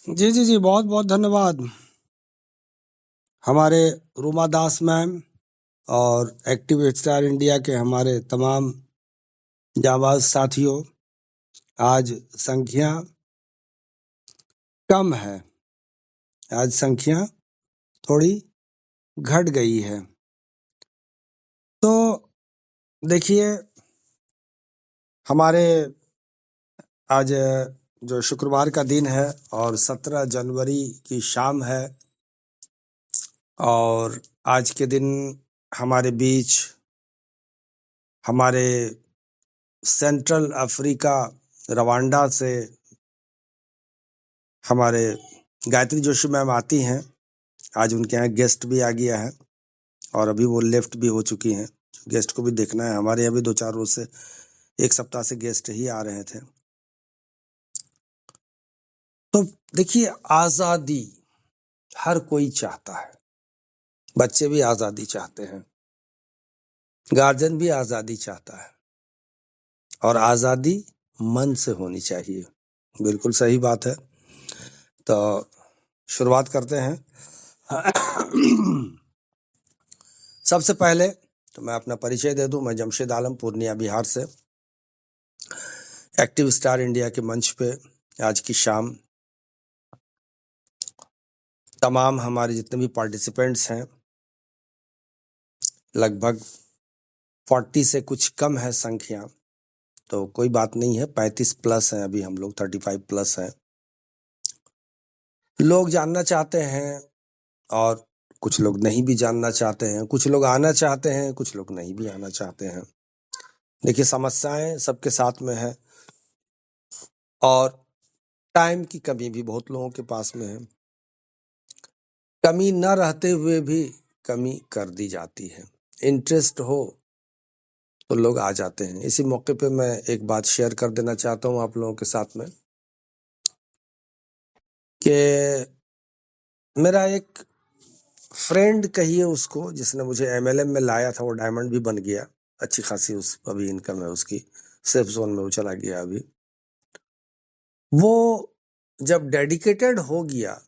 जी जी जी, बहुत बहुत धन्यवाद हमारे रूमा दास मैम और एक्टिव स्टार इंडिया के हमारे तमाम जाबाज साथियों। आज संख्या कम है, आज संख्या थोड़ी घट गई है। तो देखिए, हमारे आज जो शुक्रवार का दिन है और 17 जनवरी की शाम है, और आज के दिन हमारे बीच हमारे सेंट्रल अफ्रीका रवांडा से हमारे गायत्री जोशी मैम आती हैं। आज उनके यहाँ गेस्ट भी आ गया है और अभी वो लेफ्ट भी हो चुकी हैं। गेस्ट को भी देखना है, हमारे यहाँ भी 2-4 रोज से, एक सप्ताह से गेस्ट ही आ रहे थे। तो देखिए, आजादी हर कोई चाहता है, बच्चे भी आजादी चाहते हैं, गार्जियन भी आजादी चाहता है, और आजादी मन से होनी चाहिए। बिल्कुल सही बात है। तो शुरुआत करते हैं। सबसे पहले तो मैं अपना परिचय दे दूं। मैं जमशेद आलम, पूर्णिया, बिहार से एक्टिव स्टार इंडिया के मंच पे आज की शाम तमाम हमारे जितने भी पार्टिसिपेंट्स हैं, लगभग 40 से कुछ कम है संख्या, तो कोई बात नहीं है। 35 प्लस हैं, अभी हम लोग 35 प्लस हैं। लोग जानना चाहते हैं और कुछ लोग नहीं भी जानना चाहते हैं, कुछ लोग आना चाहते हैं, कुछ लोग नहीं भी आना चाहते हैं। देखिए, समस्याएं सबके साथ में है और टाइम की कमी भी बहुत लोगों के पास में है। कमी न रहते हुए भी कमी कर दी जाती है। इंटरेस्ट हो तो लोग आ जाते हैं। इसी मौके पे मैं एक बात शेयर कर देना चाहता हूँ आप लोगों के साथ में कि मेरा एक फ्रेंड कहिए उसको, जिसने मुझे एमएलएम में लाया था, वो डायमंड भी बन गया। अच्छी खासी उस अभी इनकम है उसकी, सेफ जोन में वो चला गया। अभी वो जब डेडिकेटेड हो गया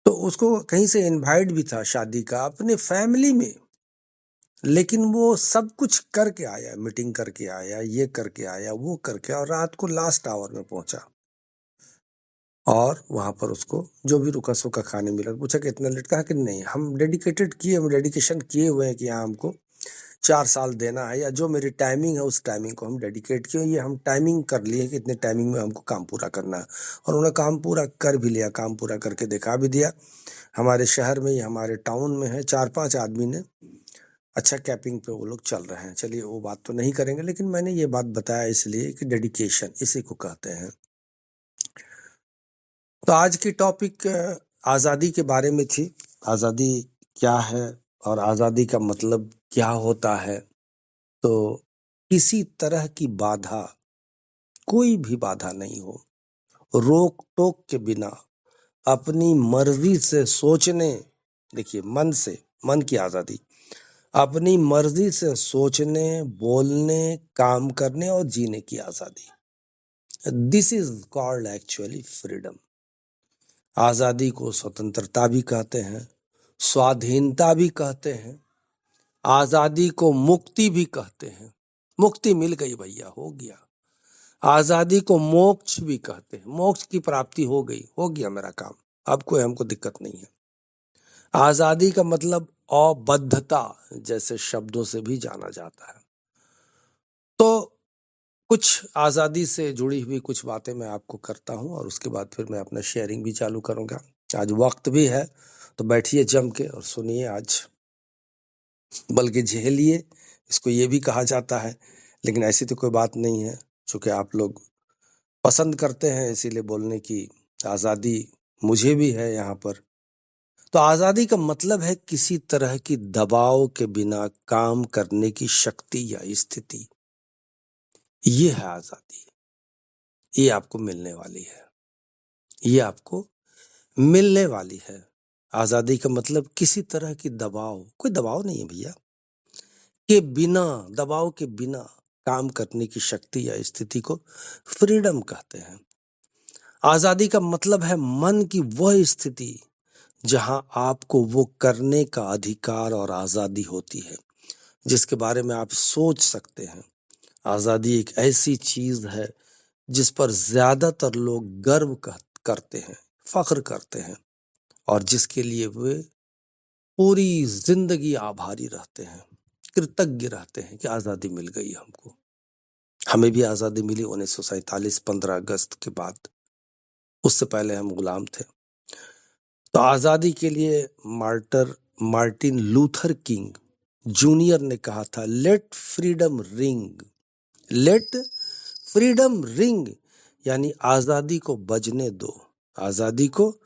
तो उसको कहीं से इनवाइट भी था शादी का अपने फैमिली में, लेकिन वो सब कुछ करके आया, मीटिंग करके आया, ये करके आया, वो करके, और रात को लास्ट आवर में पहुंचा। और वहां पर उसको जो भी रुका सूखा खाने मिला। पूछा कि इतना लेट, कहा कि नहीं, हम डेडिकेटेड किए, हम डेडिकेशन किए हुए हैं कि यहाँ हमको 4 साल देना है, या जो मेरी टाइमिंग है उस टाइमिंग को हम डेडिकेट किए। ये हम टाइमिंग कर लिए कि इतने टाइमिंग में हमको काम पूरा करना है, और उन्होंने काम पूरा कर भी लिया, काम पूरा करके दिखा भी दिया। हमारे शहर में ही, हमारे टाउन में है, 4-5 आदमी ने अच्छा कैपिंग पे वो लोग चल रहे हैं। चलिए, वो बात तो नहीं करेंगे, लेकिन मैंने ये बात बताया इसलिए कि डेडिकेशन इसी को कहते हैं। तो आज की टॉपिक आज़ादी के बारे में थी। आज़ादी क्या है और आज़ादी का मतलब क्या होता है। तो किसी तरह की बाधा, कोई भी बाधा नहीं हो, रोक टोक के बिना अपनी मर्जी से सोचने, देखिए मन से, मन की आज़ादी, अपनी मर्जी से सोचने, बोलने, काम करने और जीने की आज़ादी, this is called actually freedom. आज़ादी को स्वतंत्रता भी कहते हैं, स्वाधीनता भी कहते हैं, आज़ादी को मुक्ति भी कहते हैं। मुक्ति मिल गई भैया, हो गया। आज़ादी को मोक्ष भी कहते हैं, मोक्ष की प्राप्ति हो गई, हो गया मेरा काम, अब कोई हमको दिक्कत नहीं है। आज़ादी का मतलब अबद्धता जैसे शब्दों से भी जाना जाता है। तो कुछ आज़ादी से जुड़ी हुई कुछ बातें मैं आपको करता हूं, और उसके बाद फिर मैं अपना शेयरिंग भी चालू करूंगा। आज वक्त भी है, तो बैठिए जम के और सुनिए आज, बल्कि झेलिए, इसको ये भी कहा जाता है, लेकिन ऐसी तो कोई बात नहीं है। चूंकि आप लोग पसंद करते हैं, इसीलिए बोलने की आज़ादी मुझे भी है यहाँ पर। तो आज़ादी का मतलब है किसी तरह की दबाव के बिना काम करने की शक्ति या स्थिति। ये है आज़ादी, ये आपको मिलने वाली है, ये आपको मिलने वाली है। आज़ादी का मतलब किसी तरह की दबाव, कोई दबाव नहीं है भैया, के बिना, दबाव के बिना काम करने की शक्ति या स्थिति को फ्रीडम कहते हैं। आजादी का मतलब है मन की वह स्थिति जहां आपको वो करने का अधिकार और आजादी होती है जिसके बारे में आप सोच सकते हैं। आजादी एक ऐसी चीज है जिस पर ज्यादातर लोग गर्व करते हैं, फख्र करते हैं और जिसके लिए वे पूरी जिंदगी आभारी रहते हैं, कृतज्ञ रहते हैं कि आजादी मिल गई हमको। हमें भी आजादी मिली 1947 15 अगस्त के बाद। उससे पहले हम गुलाम थे। तो आजादी के लिए मार्टिन लूथर किंग जूनियर ने कहा था, let freedom ring, let freedom ring, यानी आजादी को बजने दो, आजादी को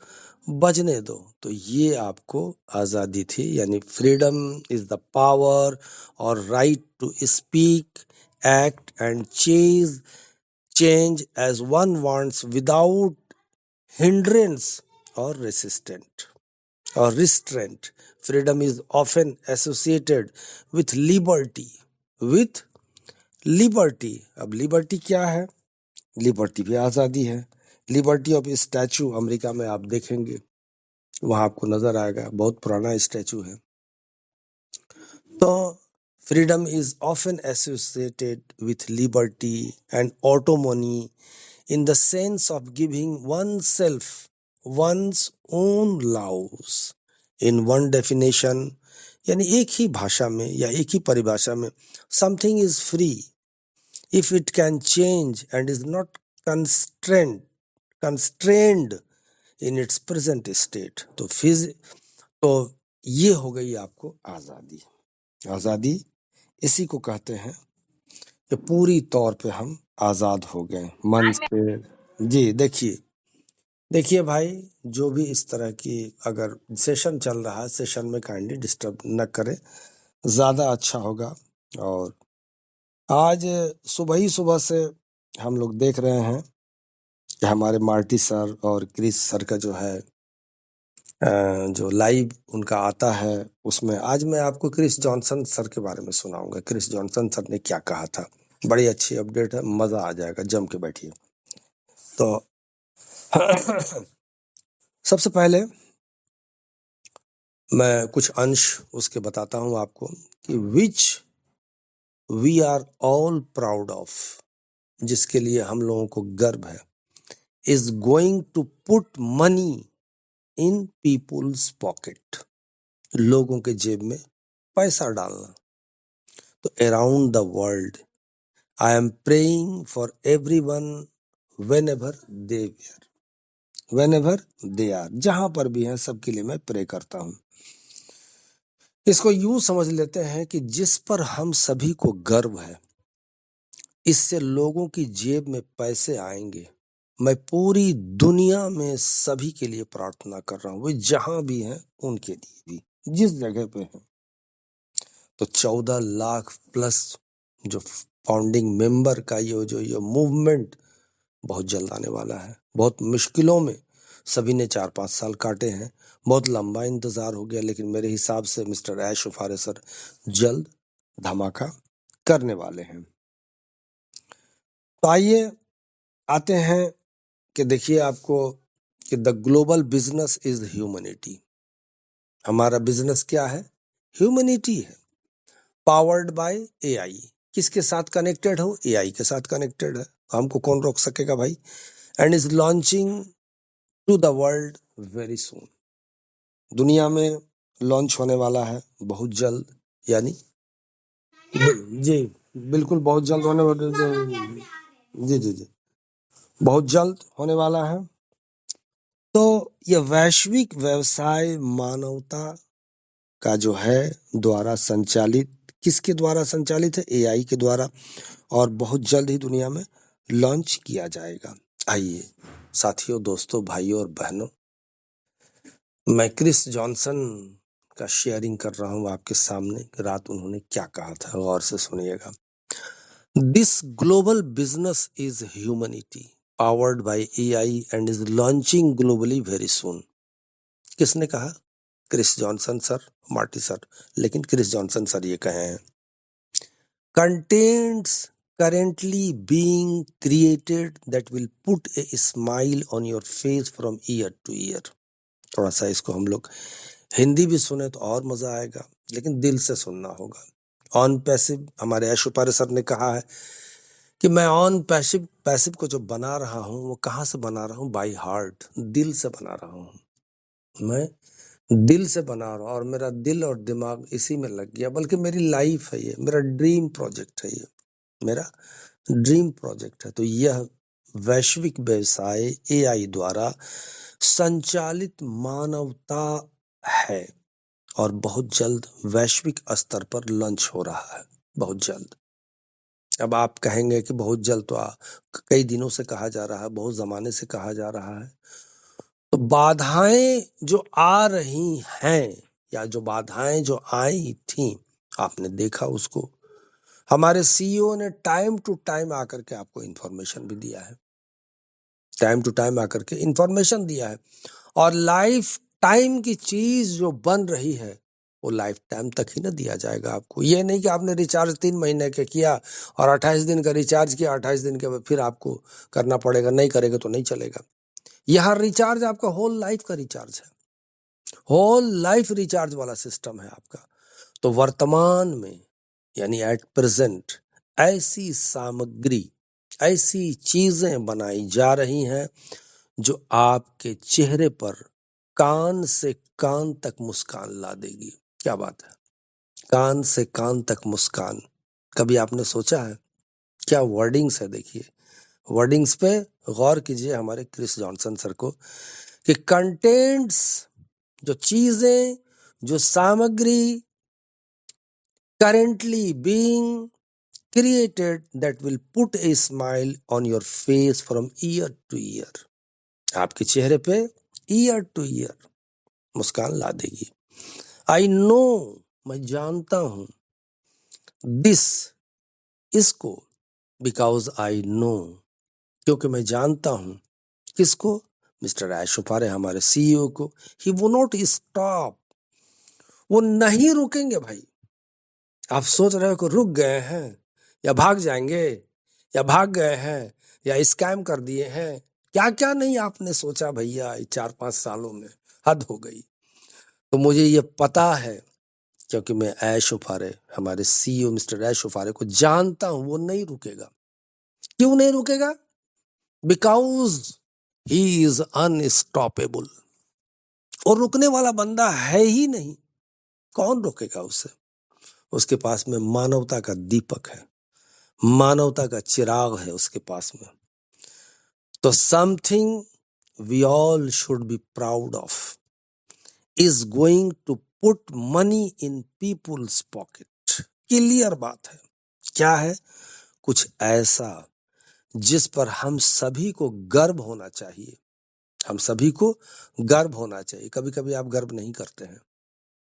बजने दो। तो ये आपको आजादी थी, यानी फ्रीडम इज द पावर और right to speak, act and change as one wants without hindrance or restraint. Freedom is often associated with liberty, with liberty. अब liberty क्या है? liberty भी आजादी है। लिबर्टी ऑफ स्टैचू अमेरिका में आप देखेंगे, वहां आपको नजर आएगा, बहुत पुराना स्टैचू है। तो freedom is often associated with liberty and autonomy in the sense of giving oneself one's own laws in one definition, यानी एक ही भाषा में या एक ही परिभाषा में, something is free if it can change and is not constrained in its present state। तो ये हो गई आपको आजादी। आजादी इसी को कहते हैं कि पूरी तौर पे हम आजाद हो गए मन से। जी देखिए भाई, जो भी इस तरह की अगर सेशन चल रहा है, सेशन में काइंडली डिस्टर्ब न करें, ज्यादा अच्छा होगा। और आज सुबह से हम लोग देख रहे हैं कि हमारे मार्टी सर और क्रिस सर का जो है जो लाइव उनका आता है, उसमें आज मैं आपको क्रिस जॉनसन सर के बारे में सुनाऊंगा। क्रिस जॉनसन सर ने क्या कहा था, बड़ी अच्छी अपडेट है, मजा आ जाएगा, जम के बैठिए। तो सबसे पहले मैं कुछ अंश उसके बताता हूं आपको कि which we are all proud of, जिसके लिए हम लोगों को गर्व है, is going to put money in people's pocket, लोगों के जेब में पैसा डालना। तो around the world I am praying for everyone whenever they are, जहां पर भी हैं सबके लिए मैं प्रे करता हूं। इसको यूं समझ लेते हैं कि जिस पर हम सभी को गर्व है, इससे लोगों की जेब में पैसे आएंगे। मैं पूरी दुनिया में सभी के लिए प्रार्थना कर रहा हूं, वे जहां भी हैं उनके लिए भी, जिस जगह पे हैं। तो 14 लाख प्लस जो फाउंडिंग मेंबर का ये मूवमेंट बहुत जल्द आने वाला है। बहुत मुश्किलों में सभी ने 4-5 साल काटे हैं, बहुत लंबा इंतजार हो गया, लेकिन मेरे हिसाब से मिस्टर ऐश उफारे सर जल्द धमाका करने वाले हैं। तो आइए आते हैं कि देखिए आपको कि the global business is humanity. हमारा बिजनेस क्या है? ह्यूमैनिटी है, पावर्ड बाय एआई। किसके साथ कनेक्टेड हो? एआई के साथ कनेक्टेड है। हमको कौन रोक सकेगा भाई? And is launching to the world very soon. दुनिया में लॉन्च होने वाला है बहुत जल्द, यानी जी बिल्कुल बहुत जल्द होने वाला, जी बहुत जल्द होने वाला है। तो यह वैश्विक व्यवसाय मानवता का जो है द्वारा संचालित, किसके द्वारा संचालित है? एआई के द्वारा, और बहुत जल्द ही दुनिया में लॉन्च किया जाएगा। आइए साथियों, दोस्तों, भाइयों और बहनों, मैं क्रिस जॉनसन का शेयरिंग कर रहा हूं आपके सामने। रात उन्होंने क्या कहा था, गौर से सुनिएगा। This global business is humanity powered by AI and is launching globally very soon. किसने कहा? Chris Johnson sir, Marty sir, लेकिन क्रिस जॉनसन सर ये कहे हैं। Contents currently being created that will put a smile on your face from year to year। थोड़ा सा इसको हम लोग हिंदी भी सुने तो और मजा आएगा, लेकिन दिल से सुनना होगा। ऑन पैसिव, हमारे ऐशुपारे सर ने कहा है कि मैं ऑन पैसिव पैसिव को जो बना रहा हूं वो कहाँ से बना रहा हूं? बाय हार्ट, दिल से बना रहा हूं। मैं दिल से बना रहा हूं और मेरा दिल और दिमाग इसी में लग गया। बल्कि मेरी लाइफ है ये, मेरा ड्रीम प्रोजेक्ट है ये, मेरा ड्रीम प्रोजेक्ट है। तो यह वैश्विक व्यवसाय एआई द्वारा संचालित मानवता है और बहुत जल्द वैश्विक स्तर पर लॉन्च हो रहा है, बहुत जल्द। अब आप कहेंगे कि बहुत जल्द, तो कई दिनों से कहा जा रहा है, बहुत जमाने से कहा जा रहा है। तो बाधाएं जो आ रही हैं या जो बाधाएं जो आई थी, आपने देखा उसको। हमारे सीईओ ने टाइम टू टाइम आकर के आपको इंफॉर्मेशन भी दिया है, टाइम टू टाइम आकर के इंफॉर्मेशन दिया है। और लाइफ टाइम की चीज जो बन रही है वो लाइफ टाइम तक ही ना दिया जाएगा आपको। ये नहीं कि आपने रिचार्ज 3 महीने के किया और 28 दिन का रिचार्ज किया, 28 दिन के बाद फिर आपको करना पड़ेगा, नहीं करेगा तो नहीं चलेगा। यह रिचार्ज आपका होल लाइफ का रिचार्ज है, होल लाइफ रिचार्ज वाला सिस्टम है आपका। तो वर्तमान में यानी एट प्रेजेंट ऐसी सामग्री, ऐसी चीजें बनाई जा रही हैं जो आपके चेहरे पर कान से कान तक मुस्कान ला देगी। क्या बात है, कान से कान तक मुस्कान। कभी आपने सोचा है? क्या वर्डिंग्स है, देखिए वर्डिंग्स पे गौर कीजिए हमारे क्रिस जॉनसन सर को, कि कंटेंट्स, जो चीजें, जो सामग्री currently being created that will put a smile on your face from year to year। आपके चेहरे पे ईयर टू ईयर मुस्कान ला देगी। आई नो, मैं जानता हूं, दिस, इसको, बिकॉज आई नो, क्योंकि मैं जानता हूं। किसको? मिस्टर ऐशुपारे, हमारे सीईओ को। ही वो नॉट स्टॉप, वो नहीं रुकेंगे भाई। आप सोच रहे हो कि रुक गए हैं या भाग जाएंगे या भाग गए हैं या स्कैम कर दिए हैं, क्या क्या नहीं आपने सोचा भैया 4-5 सालों में। हद हो गई। तो मुझे ये पता है, क्योंकि मैं ऐशुपारे, हमारे सीईओ मिस्टर ऐशुपारे को जानता हूं, वो नहीं रुकेगा। क्यों नहीं रुकेगा? Because he is unstoppable. और रुकने वाला बंदा है ही नहीं, कौन रोकेगा उसे? उसके पास में मानवता का दीपक है, मानवता का चिराग है उसके पास में। तो something we all should be proud of is going to put money in people's pocket. Clear बात है। क्या है? कुछ ऐसा जिस पर हम सभी को गर्व होना चाहिए, हम सभी को गर्व होना चाहिए। कभी कभी आप गर्व नहीं करते हैं,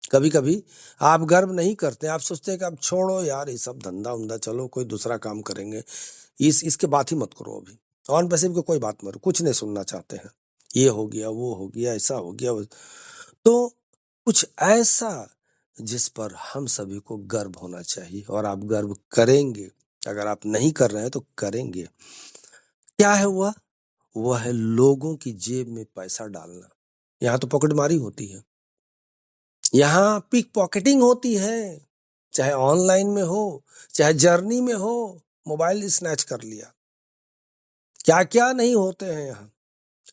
कभी कभी आप गर्व नहीं करते, आप सोचते हैं कि अब छोड़ो यार ये सब धंधा उंधा, चलो कोई दूसरा काम करेंगे, इसके बात ही मत करो। अभी ऑन पैसिव की कोई बात मत, कुछ नहीं सुनना चाहते हैं। ये हो गया, वो हो गया, ऐसा हो गया। तो कुछ ऐसा जिस पर हम सभी को गर्व होना चाहिए और आप गर्व करेंगे। अगर आप नहीं कर रहे हैं तो करेंगे। क्या है वह है लोगों की जेब में पैसा डालना। यहाँ तो पॉकेटमारी होती है, यहाँ पिक पॉकेटिंग होती है, चाहे ऑनलाइन में हो चाहे जर्नी में हो, मोबाइल स्नैच कर लिया, क्या क्या नहीं होते हैं यहाँ।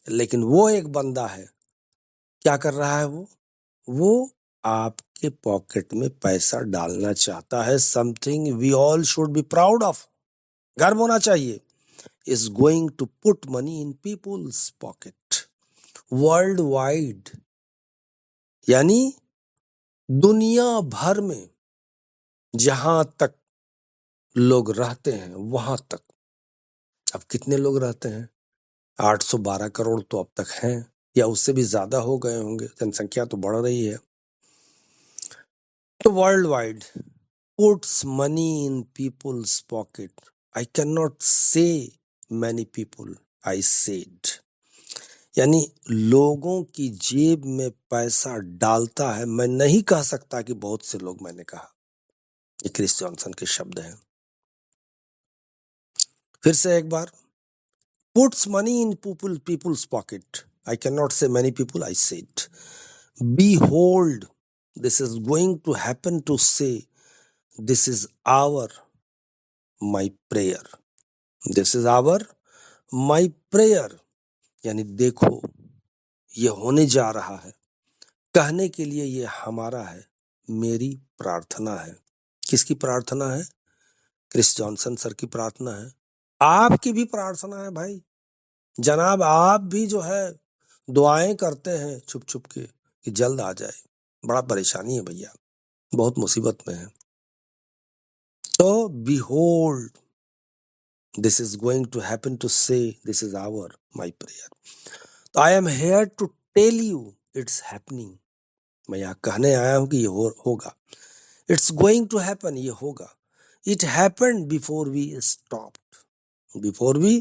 लेकिन वो एक बंदा है, क्या कर रहा है वो आपके पॉकेट में पैसा डालना चाहता है। Something we all should be proud of, गर्व होना चाहिए, is going to put money in people's pocket worldwide. यानी दुनिया भर में जहां तक लोग रहते हैं वहां तक। अब कितने लोग रहते हैं? 812 करोड़ तो अब तक हैं, या उससे भी ज्यादा हो गए होंगे, जनसंख्या तो बढ़ रही है। तो worldwide puts money in people's pocket. I cannot say many people, I said. यानी लोगों की जेब में पैसा डालता है। मैं नहीं कह सकता कि बहुत से लोग, मैंने कहा। ये क्रिस जॉनसन के शब्द हैं। फिर से एक बार, puts money in people's pocket. I cannot say many people, I say it. Behold, this is going to happen to say, this is my prayer. This is my prayer. यानी देखो, ये होने जा रहा है, कहने के लिए ये हमारा है, मेरी प्रार्थना है। किसकी प्रार्थना है? क्रिस जॉनसन सर की प्रार्थना है, आपकी भी प्रार्थना है भाई। जनाब, आप भी जो है दुआएं करते हैं छुप छुप के कि जल्द आ जाए। बड़ा परेशानी है भैया, बहुत मुसीबत में है। तो behold, this is going to happen to say, this is my prayer. तो I am here to tell you it's happening. मैं यहाँ कहने आया हूँ कि ये होगा। It's going to happen, ये होगा। It happened before we stopped. Before we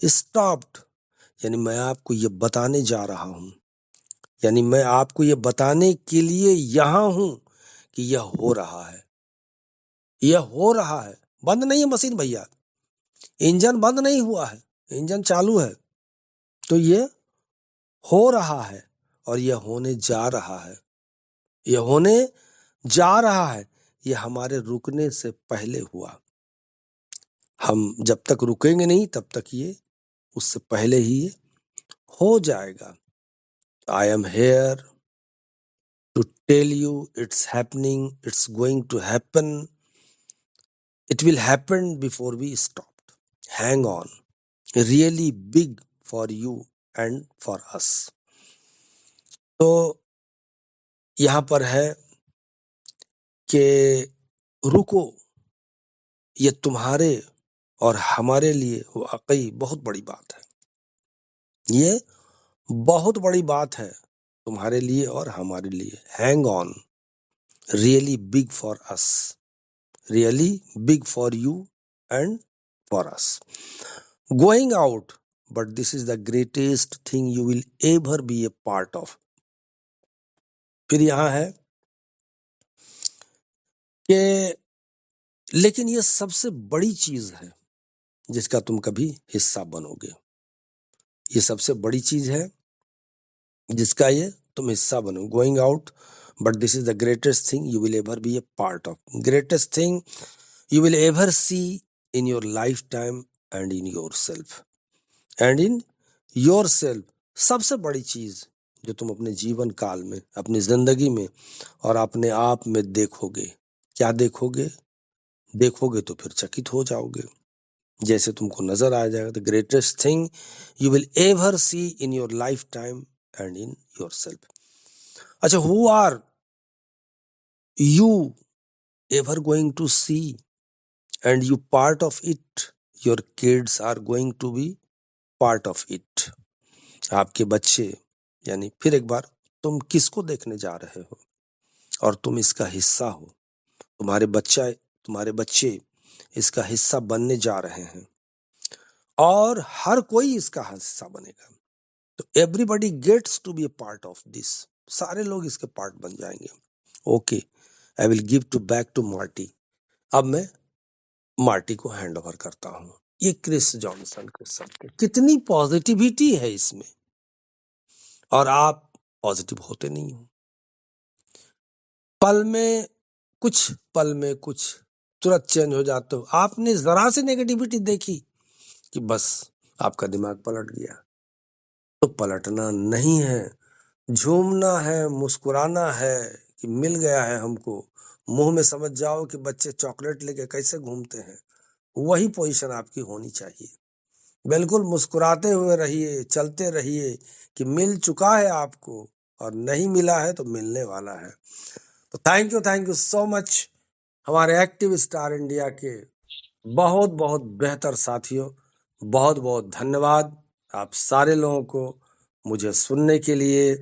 stopped, यानी मैं आपको ये बताने जा रहा हूँ, यानी मैं आपको ये बताने के लिए यहाँ हूँ कि यह हो रहा है, यह हो रहा है। बंद नहीं है मशीन भैया, इंजन बंद नहीं हुआ है, इंजन चालू है। तो ये हो रहा है और यह होने जा रहा है, यह होने जा रहा है। यह हमारे रुकने से पहले हुआ। हम जब तक रुकेंगे नहीं तब तक ये उससे पहले ही ये हो जाएगा। I am here to tell you it's happening, it's going to happen, it will happen before we stopped. Hang on, really big for you and for us. तो यहाँ पर है कि रुको, ये तुम्हारे और हमारे लिए वाकई बहुत बड़ी बात है। ये बहुत बड़ी बात है तुम्हारे लिए और हमारे लिए। Hang on, really big for us, really big for you and for us. Going out, but this is the greatest thing you will ever be a part of. फिर यहाँ है कि लेकिन ये सबसे बड़ी चीज है जिसका तुम कभी हिस्सा बनोगे। ये सबसे बड़ी चीज है जिसका ये तुम हिस्सा बनो। Going out, but this is the greatest thing you will ever be a part of. Greatest thing you will ever see in your lifetime and in yourself. And in yourself, सबसे बड़ी चीज जो तुम अपने जीवन काल में, अपनी जिंदगी में और अपने आप में देखोगे। क्या देखोगे? देखोगे तो फिर चकित हो जाओगे, जैसे तुमको नजर आ जाएगा। The greatest thing you will ever see in your lifetime and in yourself. अच्छा, who are you ever going to see and you part of it? Your kids are going to be part of it. आपके बच्चे, यानी फिर एक बार, तुम किसको देखने जा रहे हो और तुम इसका हिस्सा हो। तुम्हारे बच्चे इसका हिस्सा बनने जा रहे हैं और हर कोई इसका हिस्सा बनेगा। तो everybody gets to be a part of this. सारे लोग इसके पार्ट बन जाएंगे। Okay, I will give to back to Marty. अब मैं मार्टी को हैंड ओवर करता हूं। ये क्रिस जॉनसन के शब्द, कितनी पॉजिटिविटी है इसमें, और आप पॉजिटिव होते नहीं हो। पल में कुछ तुरंत चेंज हो जाते हो। आपने जरा सी नेगेटिविटी देखी कि बस आपका दिमाग पलट गया। तो पलटना नहीं है, झूमना है, मुस्कुराना है कि मिल गया है हमको। मुंह में समझ जाओ कि बच्चे चॉकलेट लेके कैसे घूमते हैं, वही पोजीशन आपकी होनी चाहिए। बिल्कुल मुस्कुराते हुए रहिए, चलते रहिए कि मिल चुका है आपको, और नहीं मिला है तो मिलने वाला है। तो थैंक यू सो मच हमारे एक्टिव स्टार इंडिया के बहुत बहुत बेहतर साथियों। बहुत बहुत धन्यवाद आप सारे लोगों को मुझे सुनने के लिए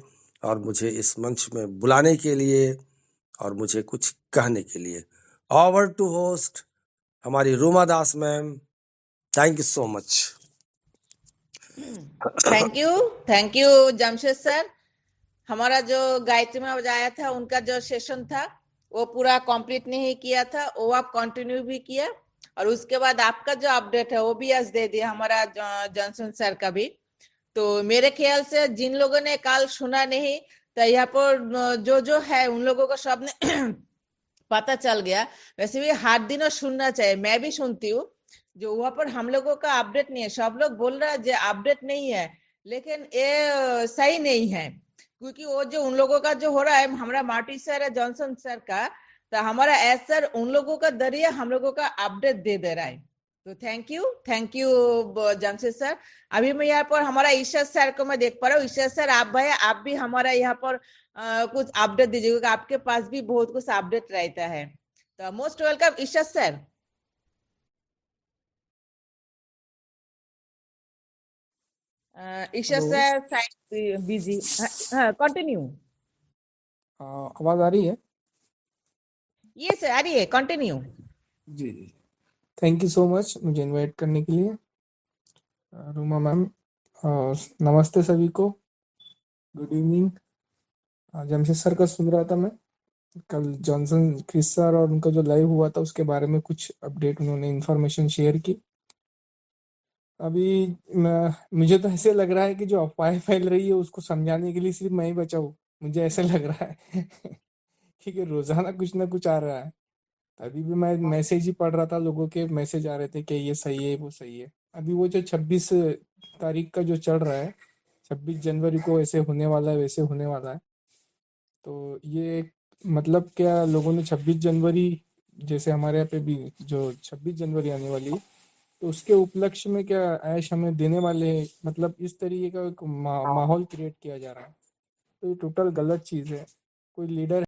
और मुझे इस मंच में बुलाने के लिए और मुझे कुछ कहने के लिए। ओवर टू होस्ट हमारी Ruma Das ma'am. Thank you so much. Thank you Jamshed sir. हमारा जो गायत्री में बजाया था, उनका जो सेशन था वो पूरा कंप्लीट नहीं किया था, वो आप कंटिन्यू भी किया। और उसके बाद आपका जो अपडेट है वो भी आज दे दिया, हमारा जॉनसन सर का भी। तो मेरे ख्याल से जिन लोगों ने कल सुना नहीं, तो यहाँ पर जो जो है उन लोगों को सब ने पता चल गया। वैसे भी हर दिनों सुनना चाहिए, मैं भी सुनती हूँ। जो वहां पर हम लोगों का अपडेट नहीं है, सब लोग बोल रहा है जो अपडेट नहीं है, लेकिन ये सही नहीं है। क्योंकि वो जो उन लोगों का जो हो रहा है, हमारा मार्टी सर है जॉनसन सर का, तो हमारा एस सर उन लोगों का जरिए हम लोगों का अपडेट दे दे रहा है। तो थैंक यू जमशेद सर। अभी मैं यहाँ पर हमारा ईशा सर को मैं देख पा रहा हूँ। ईशा सर आप भाई, आप भी हमारा यहाँ पर कुछ अपडेट दीजिए, क्योंकि आपके पास भी बहुत कुछ अपडेट रहता है। तो most welcome Isha sir. Isha hello. Sir side busy. Continue. आवाज आ रही है? ये सर आ रही है, कंटिन्यू। जी जी। थैंक यू सो मच मुझे इनवाइट करने के लिए, रूमा मैम। नमस्ते सभी को, गुड इवनिंग। जमशेद सर का सुन रहा था मैं, कल जॉनसन क्रिस सर और उनका जो लाइव हुआ था उसके बारे में कुछ अपडेट उन्होंने इन्फॉर्मेशन शेयर की। अभी मुझे तो ऐसे लग रहा है कि जो अफवाहें फैल रही है उसको समझाने के लिए सिर्फ मैं ही बचा हूँ, मुझे ऐसे लग रहा है क्योंकि रोजाना कुछ ना कुछ आ रहा है। अभी भी मैं मैसेज ही पढ़ रहा था, लोगों के मैसेज आ रहे थे कि ये सही है वो सही है। अभी वो जो 26 तारीख का जो चल रहा है, 26 जनवरी को ऐसे होने वाला है वैसे होने वाला है, तो ये मतलब क्या लोगों ने 26 जनवरी, जैसे हमारे यहाँ पे भी जो 26 जनवरी आने वाली है, तो उसके उपलक्ष्य में क्या ऐश हमें देने वाले हैं, मतलब इस तरीके का एक माहौल क्रिएट किया जा रहा है। तो ये टोटल गलत चीज़ है। कोई लीडर